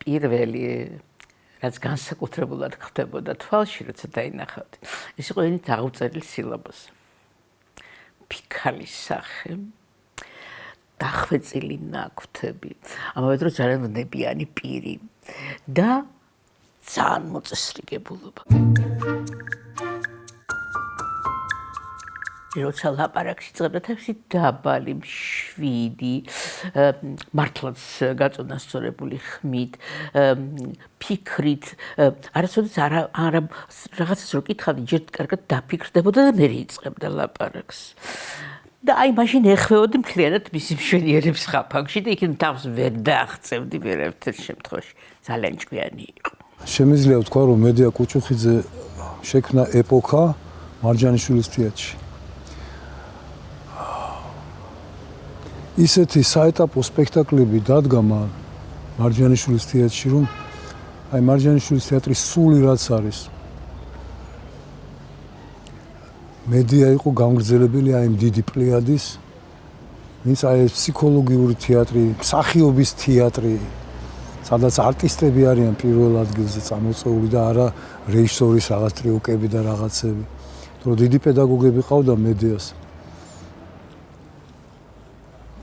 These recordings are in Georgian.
პირველი რაც განსაკუთრებულად ხდებოდა თვალში, როცა დაინახავდი. ეს იყო ენით აღწერილი სილაბუსი. ფიქალის სახე, დახვეწილი ნაკვთები, ამავე დროს ძალიან ნებიანი პირი და ძალიან მოწესრიგებულობა. როცა ლაპარაკს იწყებდა თავისი დაბალი, მშვიდი, მართლაც გაწონასწორებული ხმით, ფიქრით, არასოდეს არა რაღაცას რო კითხავდი, ჯერ კარგად დაფიქრდებოდა და მერე იწყებდა ლაპარაკს. და აი მაშინ ეხვეოდი მთლიანად მისი მშვენიერების ხაფანგში და იქით თავს ვერ დააღწევდი ვერაფერ შემთხვევაში. ძალიან ჭკვიანი იყო. შემიძლია ვთქვა, რომ მედია კუჭუხიძე შექმნა ეპოქა მარჯანიშვილის თეატრში. ისეთი საეტაპო სპექტაკლები დადგა მარჯანიშვილის თეატრში, რომ აი მარჯანიშვილის თეატრის სული რაც არის. მედია იყო გამგრძელებელი აი ამ დიდი პლეიადის, ვინც აი ფსიქოლოგიური თეატრი, მსახიობის თეატრი, სადაც არტისტები არიან პირველ ადგილზე წამოწეული და არა რეჟისორის რაღაც ტრიუკები და რაღაცები. თორე დიდი პედაგოგები ყავდა მედიას.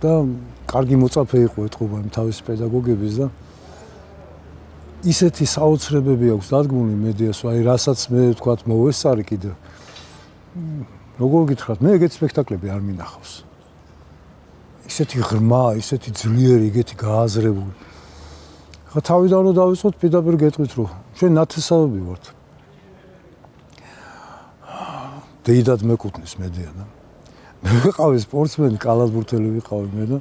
და კარგი მოწაფე იყო ეთყობა იმ თავის პედაგოგების და ისეთი საოცრებები აქვს დადგმული მედიას, აი რასაც მე ვთქვათ მოვესწარი კიდევ. როგორ გითხრათ, მე ეგეთ სპექტაკლები არ მინახავს. ისეთი ღრმა, ისეთი ძლიერი, ეგეთი გააზრებული. ხა თავიდან რომ დავიწყოთ, პირდაპირ გეტყვით, რომ ჩვენ ნათესავები ვართ. დეიდად მეკუთვნის მედია და მე ვიყავი სპორტსმენი, კალათბურთელი ვიყავი მე და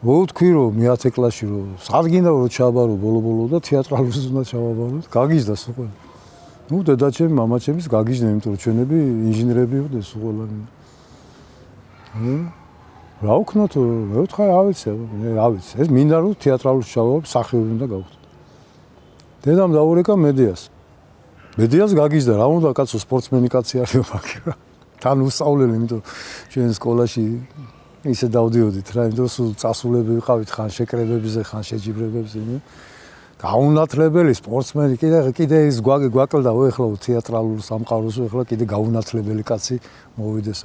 მოვთქვი რომ მე-10 კლასში რომ სადგინდა რომ ჩაბარო ბოლო-ბოლო და თეატრალურს უნდა ჩავაბარო, გაგიჟდა სულ. ნუ დედაჩემი, მამაჩემის გაგიჟდა, იმიტომ რომ ჩვენები ინჟინრები ვიყავდნენ სულ ყველანი. რა ვქნათ, მე ვთქვა რა ვიცი, ეს მინდა რომ თეატრალურს ჩავაბარო, მსახიობი უნდა გავხდე. დედამ დაურეკა მედიას. მედიას გაგიჟდა, რა უნდა კაცო სპორტსმენი კაცი არის მაგ. თან უსწავლელი, იმიტომ ჩვენ სკოლაში ისე დავდიოდით რა, იმიტომ სულ წასულები ვიყავით ხან შეკრებებზე, ხან შეჯიბრებებზე. გაუნათლებელი სპორტსმენი, კიდე ის გვაკლდა, ეხლა თეატრალურ სამყაროს, ეხლა კიდე გაუნათლებელი კაცი მოვიდეს.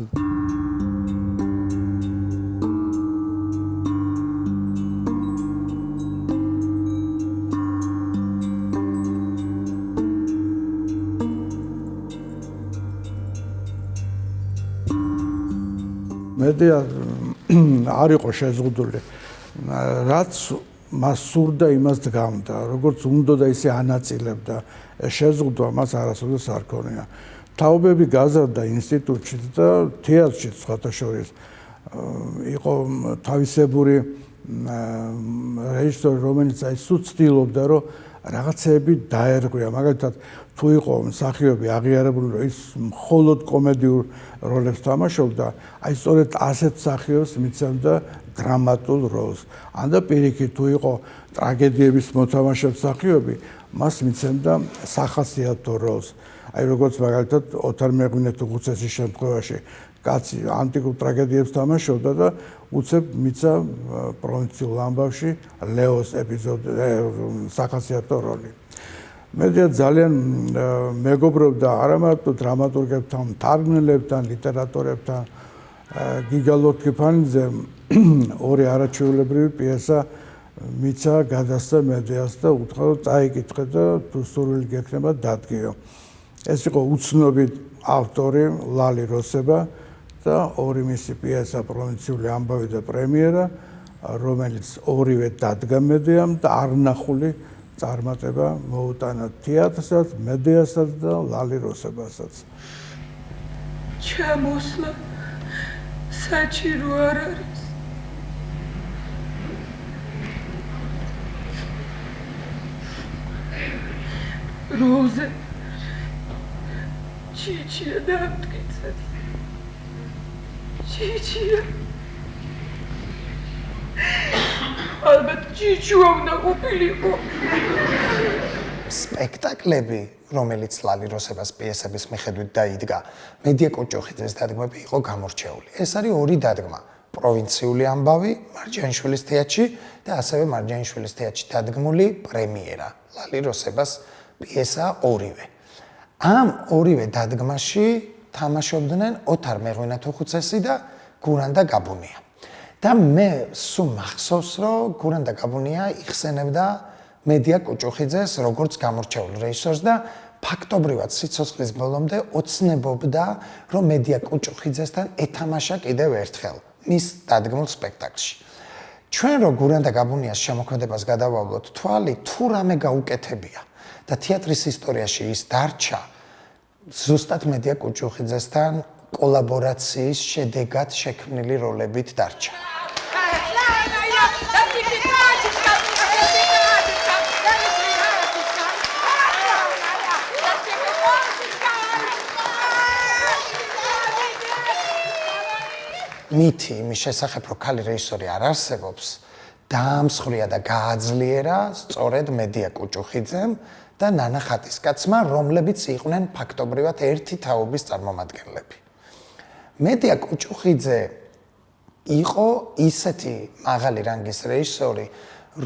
მედია არ იყო შეზღუდული, რაც მას სურდა იმას დგამდა, როგორც უნდა და ისე ანაწილებდა, შეზღუდვა მას არასოდეს არ ქონია. თაობები გაზარდა ინსტიტუტში და თეატრში სხვათა შორის იყო თავისებური რეჟისორი, რომელიც აი სულ ცდილობდა, რომ რაღაცეები დაერღვია, მაგალითად თუ იყო მსახიობი აღიარებული, რომ ის მხოლოდ კომედიურ როლებს თამაშობდა, აი სწორედ ასეთ მსახიობს მიცემდა დრამატულ როლს. ან და პირიქით თუ იყო ტრაგედიების მოთამაშე მსახიობი, მას მიცემდა სახასიათო როლს. აი როგორც მაგალითად ოთარ მეღვინეთუხუცესის შემთხვევაში კაცი ანტიკურ ტრაგედიებს თამაშობდა და უცებ მიცა პროვინციულ ამბავში ლეოს ეპიზოდი სახასიათო როლი. მედია ძალიან მეგობრობდა არა მარტო დრამატურგებთან, მთარგმნელებთან, ლიტერატორებთან. გიგა ლორთქიფანიძემ ორი არაჩვეულებრივი პიესა მიცა გადასცა მედიას და უთხრა რომ წაიკითხე და თუ სურვილი გექნება დადგიო. ეს იყო უცნობი ავტორი ლალი როსება და ორი მისი პიესა პროვინციული ამბავი და პრემიერა, რომელიც ორივე დადგა მედიამ და არნახული წარმატება მოუტანა თეატრსაც, მედიასაც და ლალი როსებასაც. ჩამოსვლა საჭირო არ არის. როზე ჩიჩია დამტკიცე. ჩიჩია ალბათ ჯიჯუა უნდა ყოფილიყო. სპექტაკლები, რომელიც ლალი როსებას პიესების მიხედვით დაიდგა, მედია კუჭოხიძეს დადგმები იყო გამორჩეული. ეს არის ორი დადგმა. პროვინციული ამბავი მარჯანიშვილის თეატრში და ასევე მარჯანიშვილის თეატრში დადგმული პრემიერა ლალი როსებას პიესა ორივე. ამ ორივე დადგმაში თამაშობდნენ ოთარ მეღვინათუხუცესი და გურანდა გაბუნია. და მე სულ მახსოვს, რომ გურანდა გაბუნია იხსენებდა მედია კუჭოხიძეს როგორც გამორჩეულ რეჟისორს და ფაქტობრივად სიცოცხლის ბოლომდე ოცნებობდა, რომ მედია კუჭოხიძესთან ეთამაშა კიდევ ერთხელ მის დადგმულ სპექტაკლში. ჩვენ რო გურანდა გაბუნიას შემოქმედებას გადავავლოთ თვალი, თუ რამე გაუკეთებია და თეატრის ისტორიაში ის დარჩა ზუსტად მედია კუჭოხიძესთან კოლაბორაციის შედეგად შექმნილი როლებით დარჩა. მითი იმის შესახებ, რომ ქალი რეჟისორი არ არსებობს, დაამსხვრია და გააძლიერა სწორედ მედია კუჭოხიძემ და ნანა ხატისკაცმა, რომლებიც იყვნენ ფაქტობრივად ერთი თაობის წარმომადგენლები. მედია კუჭოხიძე იყო ისეთი მაღალი რანგის რეჟისორი,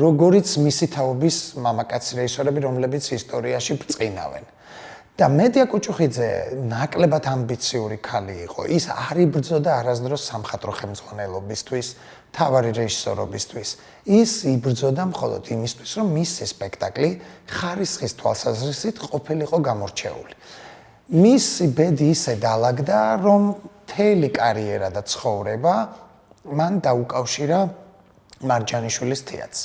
როგორიც მისი თაობის მამაკაცი რეჟისორები, რომლებიც ისტორიაში ბრწყინავენ. და მედია კუჭოხიძე ნაკლებად ამბიციური ქალი იყო. ის არ იბრძოდა არასდროს სამხატვრო ხელმძღვანელობისთვის, მთავარი რეჟისორობისთვის. ის იბრძოდა მხოლოდ იმისთვის, რომ მისი სპექტაკლი ხარისხის თვალსაზრისით ყოფილიყო გამორჩეული. მისი ბედი ისე დაალაგდა, რომ მთელი კარიერა და ცხოვრება მან დაუკავშირა მარჯანიშვილის თეატრს.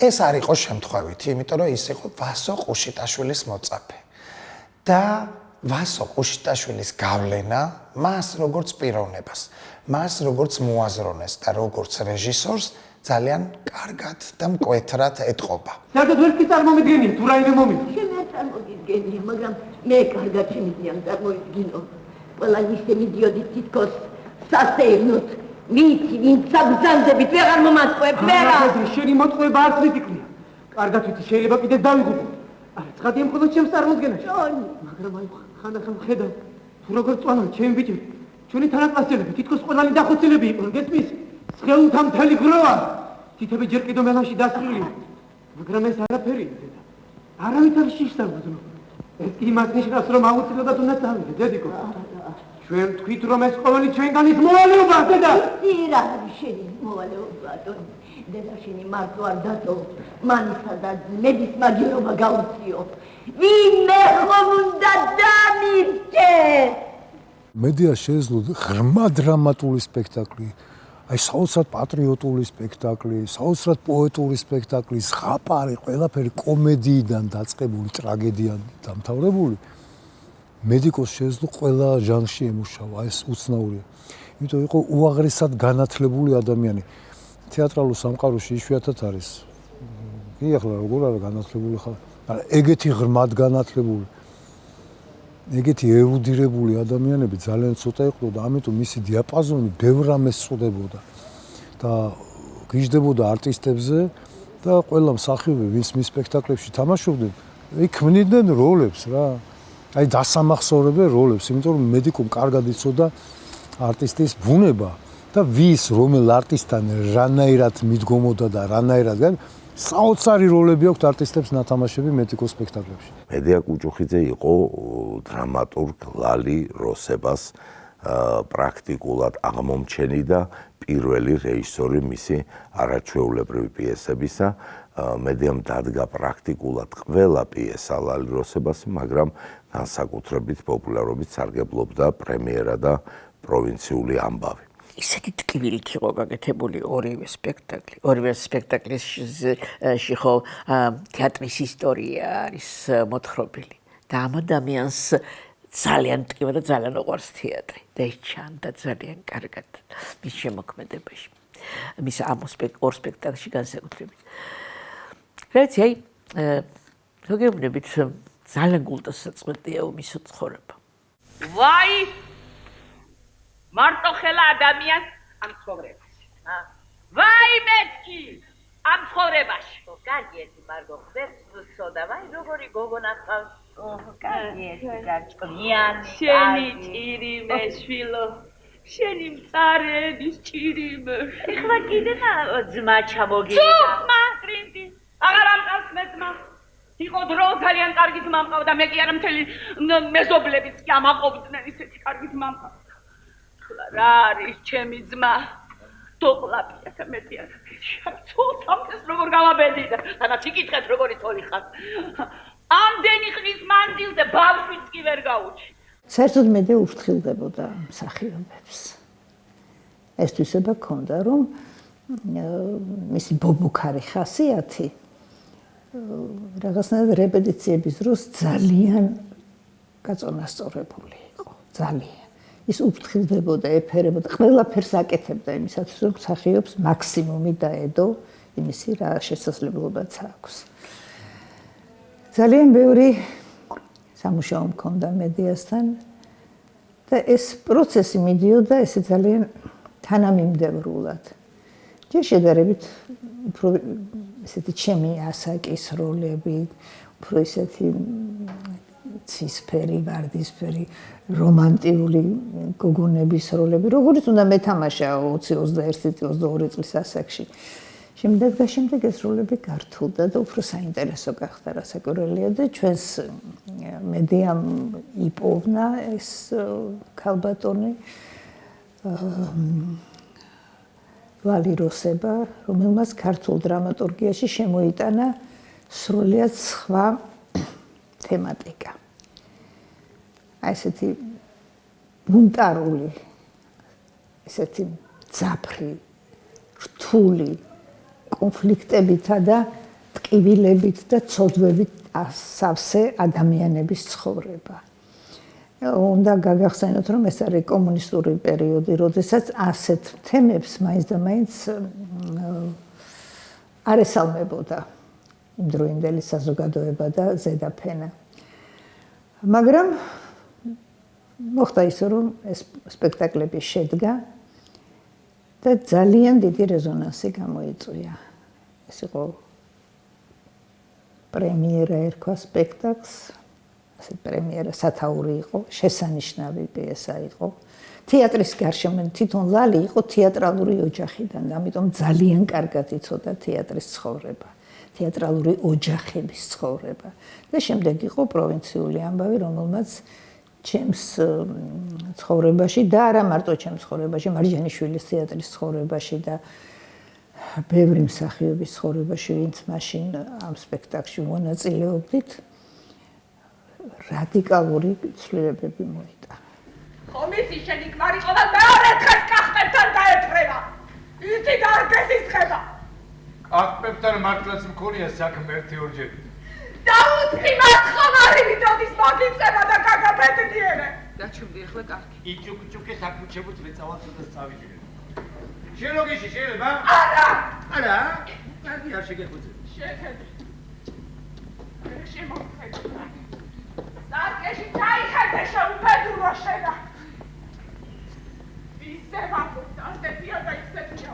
ეს არ იყო შემთხვევითი, იმიტომ რომ ის იყო ვასო ყუშიტაშვილის მოწაფე. და ვასო ყუშიტაშვილის გავლენა მას როგორც პიროვნებას, მას როგორც მოაზროვნეს და როგორც რეჟისორს ძალიან კარგად და მკვეთრად ეტყობა. საერთოდ ვერ წარმომიდგენია თუ რაიმე მომენტი. შენ არ წარმოგიდგენია, მაგრამ მე კარგად შემიძლია წარმოვიდგინო. ყველა ისე მიდიოდი თითქოს სასეირნოთ. მითი, ვინც საბრძანდებით ვეღარ მომაწყვებ, ვეღარ. შენი მოწყვება არც მითიქნია. კარგად ვიცი, შეიძლება კიდე დავიღუპო. არა, ცხადია მხოლოდ ჩემს წარმოდგენაში. მაგრამ აი ხანდახან ხედავ, თუ როგორ წვალან ჩემი ბიჭები, ჩვენი თანაკლასელები, თითქოს ყველანი დახოცილები იყვნენ, გესმის? სხეულთა მთელი გროვა, თითები ჯერ კიდევ მელანში დასწრილია. მაგრამ ეს არაფერია, დედა. არავით არ შიშსავდნო. ეს კი იმას ნიშნავს, რომ აუცილებლად უნდა დავიღე, დედიკო. ჩვენ თქვით, რომ ეს ყოველი ჩვენგანის მოვალეობაა, დედა. ის რა არის შენი მოვალეობა, ბატონი? დედა შენი მარტო არ დატო, მანისა და მედის მაგივრობა გაუწიო. ვინმე ხომ უნდა დამირჩე? მედია შეეძლო ღრმა დრამატული სპექტაკლი, აი საოცრად პატრიოტული სპექტაკლი, საოცრად პოეტური სპექტაკლი, ზღაპარი, ყველაფერი კომედიიდან დაწყებული, ტრაგედიიდან დამთავრებული. მედიკოს შეეძლო ყველა ჟანრში ემუშავა, ეს უცნაურია. იმიტომ იყო უაღრესად განათლებული ადამიანი. თეატრალურ სამყაროში იშვიათად არის. კი, ახლა როგორ არა განათლებული ხარ? არა, ეგეთი ღრმად განათლებული, ეგეთი ერუდირებული ადამიანები ძალიან ცოტა იყო და ამიტომ მისი დიაპაზონი ბევრ რამეს წუდებოდა. და გიждდებოდა არტისტებზე და ყველა მსახიობი, ვინც მის სპექტაკლებში თამაშობდნენ, იქ ქმნიდნენ როლებს რა. აი დასამახსოვრებელ როლებს, იმიტომ რომ მედიკომ კარგად იცოდა არტისტის ბუნება. და ვის რომელ არტისტთან რანაირად მიდგომოდა და რანაირად საოცარი როლები აქვს არტისტებს ნათამაშები მედიკოს სპექტაკლებში. მედია კუჭოხიძე იყო დრამატურგ ლალი როსებას პრაქტიკულად აღმომჩენი და პირველი რეჟისორი მისი არაჩვეულებრივი პიესებისა. მედიამ დადგა პრაქტიკულად ყველა პიესა ლალი როსებასი, მაგრამ განსაკუთრებით პოპულარობით სარგებლობდა პრემიერა და პროვინციული ამბავი. ისეთი ტკივილით იყო გაკეთებული ორივე სპექტაკლი. ორივე სპექტაკლის ხო თეატრის ისტორია არის მოთხრობილი. და ამ ადამიანს ძალიან ტკივა და ძალიან უყვარს თეატრი. და ის ჩანდა ძალიან კარგად მის შემოქმედებაში. მის ამ ორ სპექტაკლში განსაკუთრებით. რაც აი ზოგიერთობით ძალიან გულტასაწყვეტია მისო ცხოვრება. ვაი მარტო ხელა ადამიანს ამ ცხოვრებაში. ვაი მეთქი ამ ცხოვრებაში. კარგი ერთი მარგო ხდებს სოდავაი როგორი გოგონა ხავს. კარგი ერთი გაჭყმიანი. შენი ჭირიმე შვილო. შენი მწარეების ჭირიმე. ეხლა კიდე ძმა ჩამოგინა. ძმა ტრინდი. აღარ ამყავს მე ძმა. იყო დრო ძალიან კარგი ძმა მყავდა მე კი არა მთელი მეზობლებიც კი ამაყობდნენ ისეთი კარგი ძმა მყავდა. ხლა რა არის ჩემი ძმა? დოყლაპია და მეტი არა. ცოლთამდეს როგორ გავაბედიდა. თანაც იკითხეთ როგორი თოლი ხარ. ამდენი ხნის მანძილზე ბავშვიც კი ვერ გაუჩი. საერთოდ მე ურთხილდებოდა მსახიობებს. ეს თვისება ქონდა რომ მისი ბობუქარი ხასიათი რაღაცნაირად რეპეტიციების დროს ძალიან გაწონასწორებული იყო. ძალიან. ის უფრთხილდებოდა, ეფერებოდა, ყველაფერს აკეთებდა იმისათვის, რომ მსახიობს მაქსიმუმი დაედო იმისი რა შესაძლებლობაც აქვს. ძალიან ბევრი სამუშაო მქონდა მედიასთან და ეს პროცესი მიდიოდა ესე ძალიან თანამიმდევრულად. ჯერ შედარებით უფრო ესეთი ჩემი ასაკის როლები, უფრო ესეთი ცისფერი, ვარდისფერი, რომანტიული გოგონების როლები, როგორც უნდა მეთამაშა 20-21-22 წლის ასაკში. შემდეგ ეს როლები გართულდა და უფრო საინტერესო გახდა რასაკვირველია და ჩვენს მედიამ იპოვნა ეს ქალბატონი ვალი როსება, რომელმაც ქართულ დრამატურგიაში შემოიტანა სრულიად სხვა თემატიკა. ესეთი ბუნტარული, ესეთი ძაფრი, რთული კონფლიქტებითა და ტკივილებით და ცოდვებით სავსე ადამიანების ცხოვრება. უნდა გაგახსენოთ, რომ ეს არის კომუნისტური პერიოდი, როდესაც ასეთ თემებს მაინც და მაინც არ ესალმებოდა იმდროინდელი საზოგადოება და ზედაფენა. მაგრამ მოხდა ისე, რომ ეს სპექტაკლები შედგა და ძალიან დიდი რეზონანსი გამოიწვია. ეს იყო პრემიერა ერქვა სპექტაკლს, ასე პრემიერა სათაური იყო, შესანიშნავი პიესა იყო. თეატრის გარშემო თვითონ ლალი იყო თეატრალური ოჯახიდან, ამიტომ ძალიან კარგად იცოდა თეატრის ცხოვრება, თეატრალური ოჯახების ცხოვრება. და შემდეგ იყო პროვინციული ამბავი, რომელმაც ჩემს ცხოვრებაში და არა მარტო ჩემს ცხოვრებაში, მარჯანიშვილის თეატრის ცხოვრებაში და ბევრი მსახიობის ცხოვრებაში, ვინც მაშინ ამ სპექტაკლში მონაწილეობდით, რადიკალური ცვლილებები მოიტანა. ხომ იცი შენი ქმარი ყოველ მეორე დღეს კახპებთან დაეფრება. იცი გარგეს ისხება. კახპებთან მართლაც მქონია საქმე ერთი ორჯერ. დაუწყი მათ ხომარი ვიდოდის მოგიწება და გაგაბედნიერე. დაჩვდი ახლა კარგი. იჭუკჭუკი საკუჩებუც მეწავალ და წავიჯერე. შენოგიში შეიძლება? არა. არა? კარგი არ შეგეხუძე. შეხედე. შემოხედე. სარკეში დაიხედე შეუფედურო შედა. ისე ვაფუძა, ასეთია და ისეთია.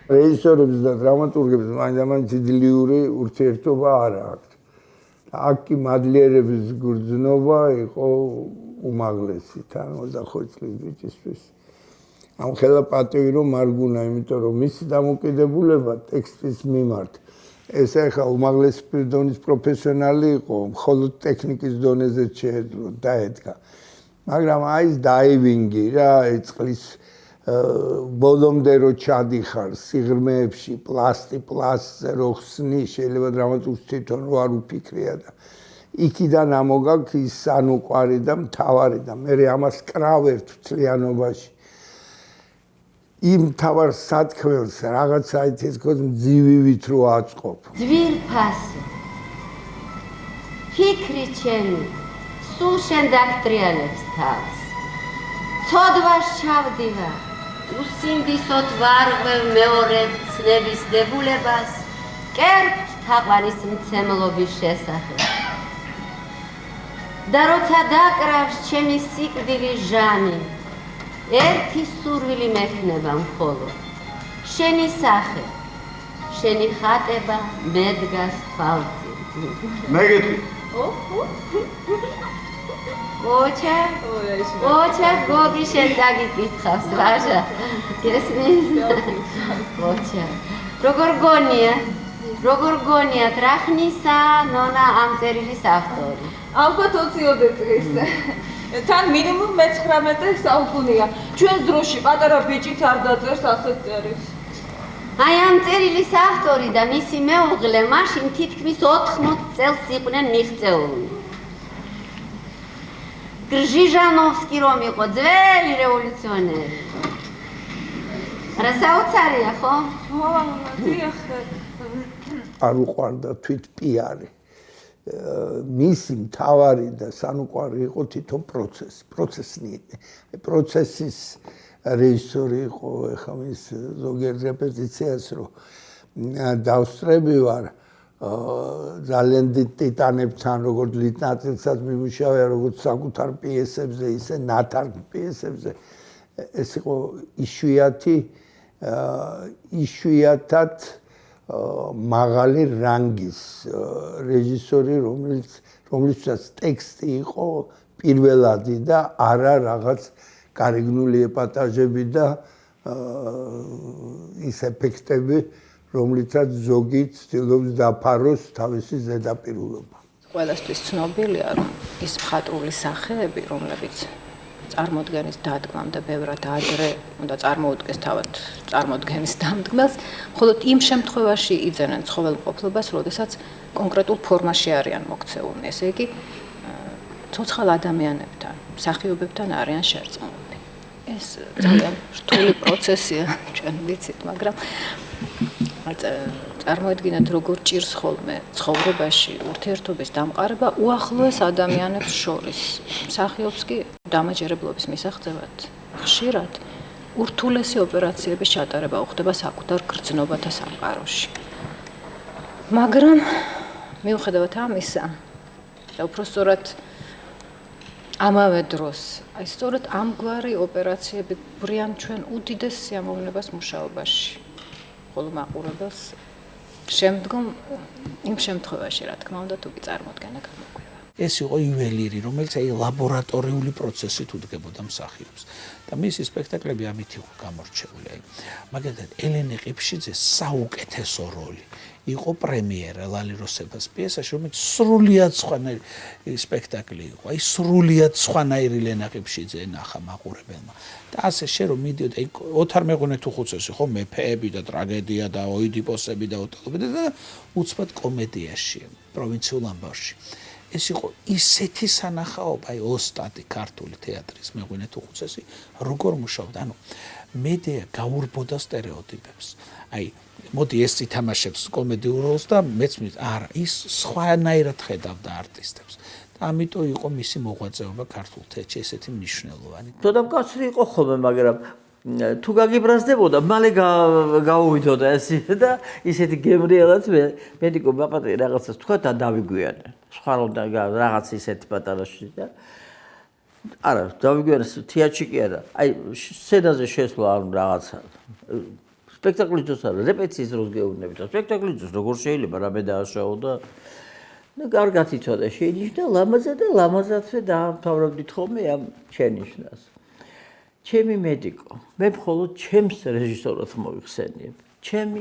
რეჟისორებს და დრამატურგებს მაინც ძილიური ურთიერთობა არ აქვს. აქ კი მადლიერების გრძნობა იყო უმაღლესი თან 25 წლის ბიჭისთვის. ამ ხელა პატივი რომ არ გუნა, იმიტომ რომ მისი დამოკიდებულება ტექსტის მიმართ ეს ახლა უმაღლესი დონის პროფესიონალი იყო, მხოლოდ ტექნიკის დონეზე შეეძლო დაედგა. მაგრამ აი ეს დაივინგი რა, წყლის ბოლომდე რო ჩადიხარ სიღრმეებში პლასტზე რო ხსნი, შეიძლება დრამატურგს თვითონ რო არ უფიქრია და იქიდან ამოგაქვს ის სანუკვარი და მთავარი და მე ამას კრავერთ მთლიანობაში. იმ მთავარ სათქმელს რაღაცა ის თქოს მძივივით რო აწყობ. ძვირფასი ფიქრი ჩემი სულ შენ დაგტრიალებს თავს. ცოდვას ჩავდივარ უსინდისოდ ვარღვევ მეორე ცნების დებულებას კერპთ თაყვანის მცემლობის შესახებ. და როცა დაკრავს ჩემი სიკვდილი ჟანი ერთი სურვილი მექნება მხოლოდ შენი სახე შენი ხატება მე დგას თვალწინ. მეგეთი ოჩა გოგი შენ დაგიკითხავს ვაჟა გესმის ოჩა როგორ გონიათ რა ხნისა ნონა ამ წერილის ავტორი ალბათ 20 წლის თან მინიმუმ მე-19 საუკუნეა ჩვენს დროში პატარა ბიჭიც არ დაწერს ასეთ წერილს აი ამ წერილის ავტორი და მისი მეუღლე მაშინ თითქმის 80 წელს იყვნენ მიღწეული გრჟიჟანოვსკი რომ იყო ძველი რევოლუციონერი რა საოცარია ხო? დიახ არ უყვარდა თვით პიარი მისი მთავარი და სანუკვარი იყო თვითონ პროცესის რეჟისორი იყო ეხლა მის ზოგიერთ რეპეტიციას რომ დავსწრები ვარ ძალიან დიდ ტიტანებთან როგორც ლიტნატილსაც მიმუშავია როგორც საკუთარ პიესებზე ისე ნათარ პიესებზე ეს იყო იშვიათად მაღალი რანგის რეჟისორი რომლითაც ტექსტი იყო პირველადი და არა რაღაც გარეგნული ეპატაჟები და ის ეფექტები რომლითაც ზოგი ცდილობს დაფაროს თავისი ზედაპირულობა. ყველასთვის ცნობილია რომ ის მხატვრული სახეები რომლებიც წარმოდგენის დადგმამ და ბევრად ადრე უნდა წარმოუდგეს თავად წარმოდგენის დამდგმელს, მხოლოდ იმ შემთხვევაში იძენენ ცხოველმყოფლობას, როდესაც კონკრეტულ ფორმაში არიან მოქცეულნი, ესე იგი ცოცხალ ადამიანებთან, მსახიობებთან არიან შერწყმული. ეს ძალიან რთული პროცესია, ჩვენ ვიცით, მაგრამ წარმოედგინათ როგორ ჭირს ხოლმე ცხოვრებაში ურთიერთობის დამყარება უახლოეს ადამიანებს შორის. მსახიობს კი დამაჯერებლობის მისაღწევად ხშირად ურთულესი ოპერაციების ჩატარება უხდება საკუთარ გრძნობათა სამყაროში. მაგრამ მიუხედავად ამისა და უпростоრად ამავე დროს, აი სწორედ ამგვარი ოპერაციები ბრიან ჩვენ უდიდეს სიამოვნებას მუშაობაში. ხოლო მაყურებელს შემდგომ იმ შემთხვევაში რა თქმა უნდა თუ კი წარმოდგენა გამოგვივა. ეს იყო იუველირი, რომელიც აი ლაბორატორიული პროცესით უდგებოდა მსახიობს. და მისი სპექტაკლები ამით იყო გამორჩეული. აი მაგალითად ელენე ყიფშიძეს საუკეთესო როლი იყო პრემიერა ლალი როსებას პიესაში, რომელიც სრულიად სხვანაირი სპექტაკლი იყო. აი სრულიად სხვანაირი ელენე ყიფშიძე ნახა მაყურებელმა. და ასე შე რომ მიდიოდა აი ოთარ მეღვინე-თუხუცესი ხო მეფეები და ტრაგედია და ოიდიპოსები და ოტელები და უცბად კომედიაში პროვინციულ ამბავში. ეს იყო ისეთი სანახაობა, აი ოსტატი ქართული თეატრის მეღვინე-თუხუცესი როგორ მუშაობდა. ანუ მედია გაურბოდა სტერეოტიპებს. აი მოდი ეს ითამაშებს კომედიურ როლს და მეც არა ის სხვანაირად ხედავდა არტისტებს. ამიტომ იყო მისი მოღვაწეობა ქართულ თეატრში ესეთი მნიშვნელოვანი. თოდა მკაცრი იყო ხოლმე, მაგრამ თუ გაგიბრაზდებოდა, მალე გაუვიდოდა ეს და ისეთი გემრიელად მედიკო ბაპატი რაღაცას თქვა და დავიგვიანე. სხვა რაღაც ისეთი პატარაში და არა, დავიგვიანე თეატრში კი არა. აი სცენაზე შესვლა ან რაღაცა სპექტაკლის დროს არა, რეპეტიციის დროს გეუბნები და სპექტაკლის დროს როგორ შეიძლება რამე დააშაო და კარგად იცოდა შეინიშნა ლამაზად და ლამაზადვე დაამთავრებდით ხოლმე ამ შენიშვნას. ჩემი მედიკო, მე მხოლოდ ჩემს რეჟისორად მოიხსენიებ. ჩემი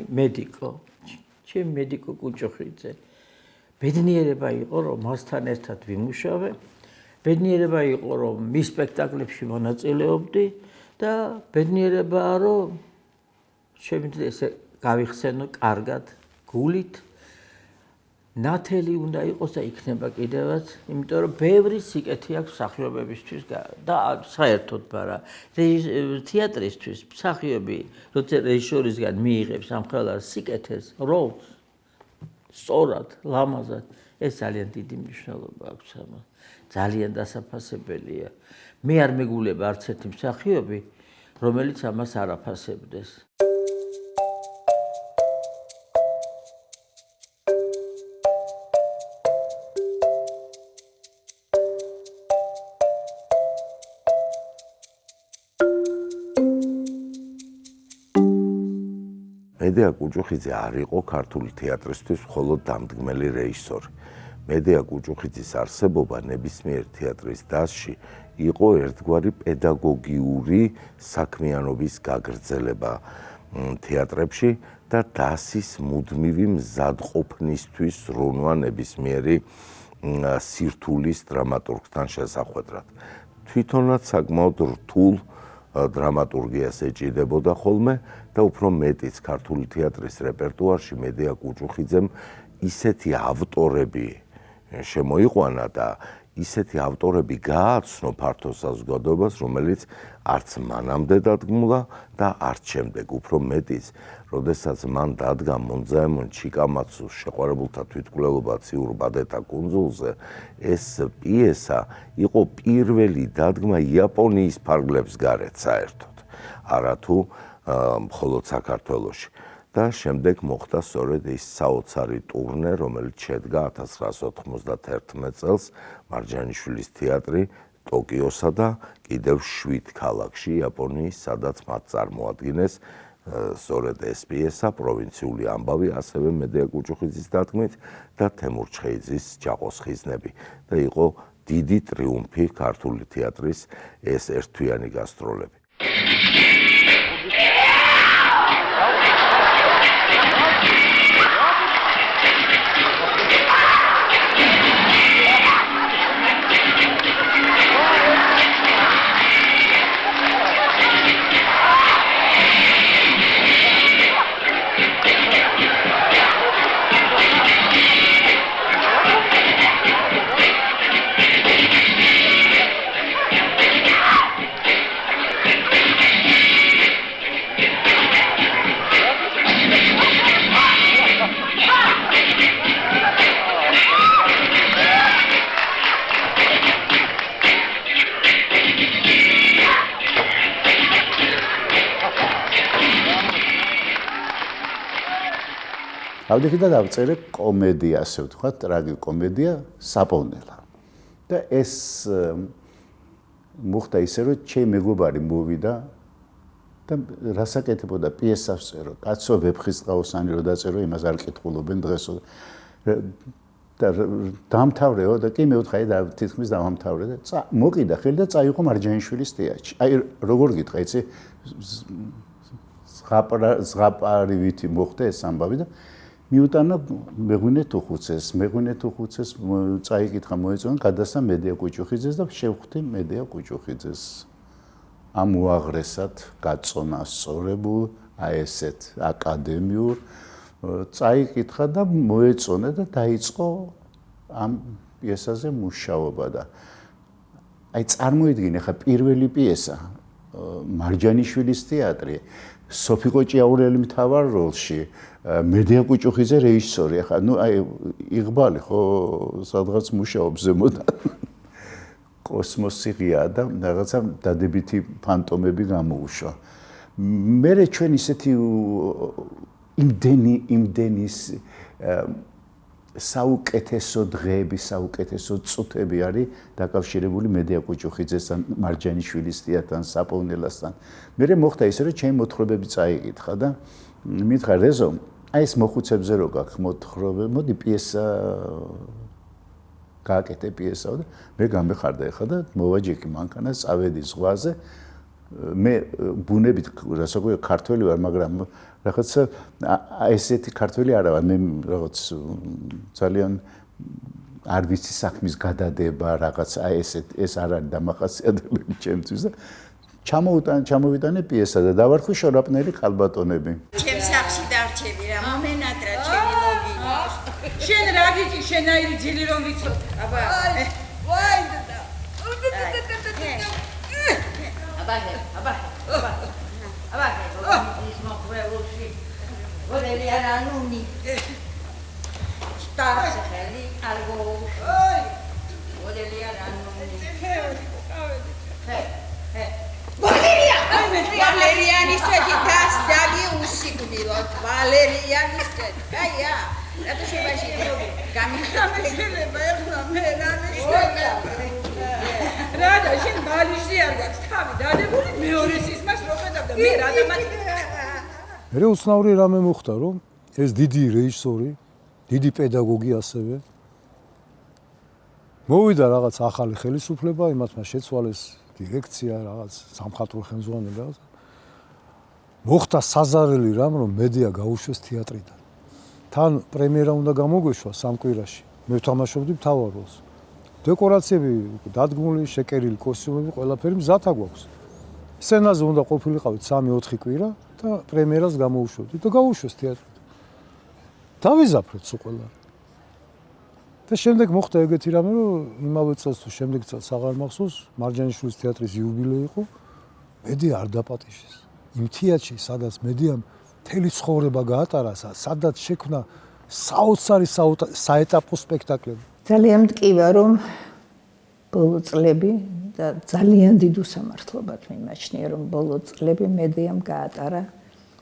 მედიკო კუჭოხიძე. ბედნიერება იყო რომ მასთან ერთად ვიმუშავე, ბედნიერება იყო რომ მის სპექტაკლებში მონაწილეობდი და ბედნიერებაა რომ შემიძლია ესე გავიხსენო კარგად გულით. ნათელი უნდა იყოს და იქნება კიდევაც, იმიტომ რომ ბევრი სიკეთე აქვს მსახიობებისთვის და საერთოდ არა. თეატრისთვის მსახიობი, როცა რეჟისორისგან მიიღებს ამ ხელას სიკეთეს როლს, სწორად, ლამაზად, ეს ძალიან დიდი მნიშვნელობა აქვს ამას. ძალიან დასაფასებელია. მე არ მეგულება არც ერთი მსახიობი, რომელიც ამას არ აფასებდეს. მედეა კუჭუხიძე არ იყო ქართული თეატრისთვის მხოლოდ დამდგმელი რეჟისორი. მედეა კუჭუხიძის არსებობა ნებისმიერ თეატრის დასში იყო ერთგვარი პედაგოგიური საქმიანობის გაგრძელება თეატრებში და დასის მუდმივი მზადყოფნისთვის ზრუნვა ნებისმიერი სირთულის დრამატურგთან შესახვედრად. თვითონაც საკმაოდ რთულ დრამატურგიას ეჭიდებოდა ხოლმე და უფრო მეტიც ქართული თეატრის რეპერტუარში მედეა კუჭუხიძემ ისეთი ავტორები შემოიყვანა და ისეთი ავტორები გააცნო ფართო საზოგადოებას, რომელიც არც მანამდე დადგმულა და არც შემდეგ, უფრო მეტიც, როდესაც მან დადგა მონძაემონ ჩიკამაცუს შეყვარებულთა თვითმკვლელობა ციურ ბადეთა კუნძულზე, ეს პიესა იყო პირველი დადგმა იაპონიის ფარგლებს გარეთ საერთოდ, არათუ მხოლოდ საქართველოში. და შემდეგ მოხდა სწორედ ის საოცარი ტურნე, რომელიც შედგა 1991 წელს მარჯანიშვილის თეატრი ტოკიოსა და კიდევ 7 ქალაქში იაპონიის, სადაც მათ წარმოადგენეს სწორედ ეს პიესა, პროვინციული ამბავი, ასევე მედეა კუჭუხიძის დადგმით და თემურ ჩხეიძის ჯაყოს ხიზნები და იყო დიდი ტრიუმფი ქართული თეატრის ეს ერთთვიანი გასტროლები. ავდიხი და დავწერე კომედია, ასე ვთქვათ, ტრაგიკომედია საპოვნელა. და ეს მოხდა ისე, რომ ჩემი მეგობარი მოვიდა და რასაკეთებოდა პიესას წერო. კაცო ვეფხისტყაოსანი რო დაწერო, იმას არ კითხულობენ დღეს. და დამთავრეო და კი მე ვთხარი და თითქმის დავამთავრე და მოკიდა ხელი და წაიღო მარჯანიშვილის თეატრში. აი როგორ გითხრა, იცი ზღაპარივითი მოხდა ეს ამბავი და მიუტანა მეღვინე თუხუცეს წაიკითხა მოეწონა გადასცა მედეა კუჭუხიძეს და შევხვდი მედეა კუჭუხიძეს ამ უაღრესად გაწონასწორებულ აი ესეთ აკადემიურ წაიკითხა და მოეწონა და დაიწყო ამ პიესაზე მუშაობა და აი წარმოიდგინე ხა პირველი პიესა მარჯანიშვილის თეატრი სოფიკო ჭიაურელი მთავარ როლში მედეა კუჭუხიძე რეჟისორი ხა ნუ აი იღბალი ხო სადღაც მუშაობს ზემოდან კოსმოსი ღია და რაღაცა დადებითი ფანტომები გამოუშვა მე ჩვენ ისეთი იმდენის საუკეთესო დღეები, საუკეთესო წუთები არის დაკავშირებული მედეა კუჭუხიძესთან, მარჯანიშვილის თეატრთან, საპოვნელასთან. მე მოხდა ისე, რომ ჩემი მოთხრობები წაიკითხა და მითხრა რეზო, აი ეს მოხუცებზე რო გაქვს მოთხრობები, მოდი პიესა გააკეთე პიესა და მე გამეხარდა ეხლა და მოვაჯექი მანქანა, წავედი ზღვაზე. მე ბუნებით რასაც ვთქვი, ქართველი ვარ, მაგრამ რაღაცა ესეთი ქართველი არა ვარ, მე რაღაც ძალიან არ ვიცი საქმის გადადება, რაღაც აი ეს არ არის დამახასიათებელი ჩემთვის და ჩამოვიტანე პიესა და დავარქვი შორაპნელი ხალბატონები. ჩემ სახში დარჩები რა, მომენატრა ჩემი ლოგინი. შენ რა გიჭი შენაირი ძილი რომ ვიცოდ აბა ვაი და აბა ის მოყრეულში ვოდელი არანუნი სტარს ხელი ალგო ვოდელი არანუნი ვალერიანის წეთი დას დაგი უსიგნილოთ ვალერიანის წეთი კაია რატო შებაში გამიხსენება ეხლა მე რა რადა შენ ბალიშზე არ გაქვს თავი დადებული მეორე სისმას რო ხედავ და მე რა დამატი მე უცნაური რამე მოხდა რომ ეს დიდი რეჟისორი დიდი პედაგოგი ასევე მოვიდა რაღაც ახალი ხელისუფლება იმათმა შეცვალეს დირექცია რაღაც სამხატვრო ხელმძღვანელი რაღაც მოხდა საზარელი რამ რომ მედია გაუშვეს თეატრიდან თან პრემიერა უნდა გამოგვეშვა სამ კვირაში მე ვთამაშობდი მთავარ როლს დეკორაციები დადგმული შეკერილი კოსტიუმები ყველაფერი მზათა გვაქვს სცენაზე უნდა ყოფილიყავით 3-4 კვირა და პრემიერას გამოუშვებდით და გაუშვეს თეატრიდან დავიზაფრეთ სულ ყველა და შემდეგ მოხდა ეგეთი რამე რომ იმავე წელს თუ შემდეგ წელს აღარ მახსოვს მარჯანიშვილის თეატრის იუბილეი იყო მედია არ დაპატიშეს იმ თეატრში სადაც მედიამ მთელი ცხოვრება გაატარა სადაც შექმნა საოცარი საეტაპო სპექტაკლები ძალიან მტკივა რომ ბოლო წლები და ძალიან დიდ უსამართლობად მიმაჩნია რომ ბოლო წლები მედიამ გაატარა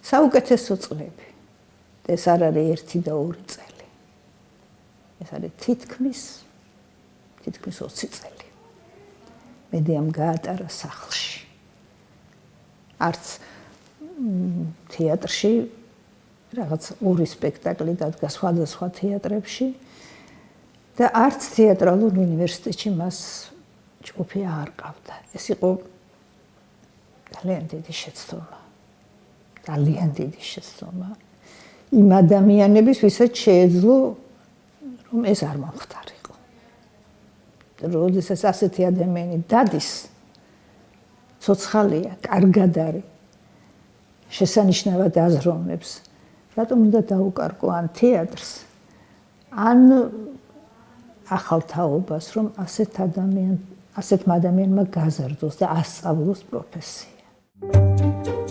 საუკეთესო წლები ეს არ არის 1 და 2 წელი ეს არის თითქმის 20 წელი მედიამ გაატარა სახლში არც თეატრში რაღაც 2 სპექტაკლი დადგა სხვადასხვა თეატრებში და არც თეატრალურ უნივერსიტეტში მას ჯგუფი არ ყავდა ეს იყო ძალიან დიდი შეცდომა ძალიან დიდი შეცდომა იმ ადამიანების ვისაც შეეძლო რომ ეს არ მომხდარიყო. როდესაც ასეთი ადამიანი დადის, ცოცხალია, კარგად არის, შესანიშნავად აზროვნებს, რატომ უნდა დაუკარგო ან თეატრს, ან ახალ თაობას, რომ ასეთ ადამიანმა გაზარდოს და ასწავლოს პროფესია.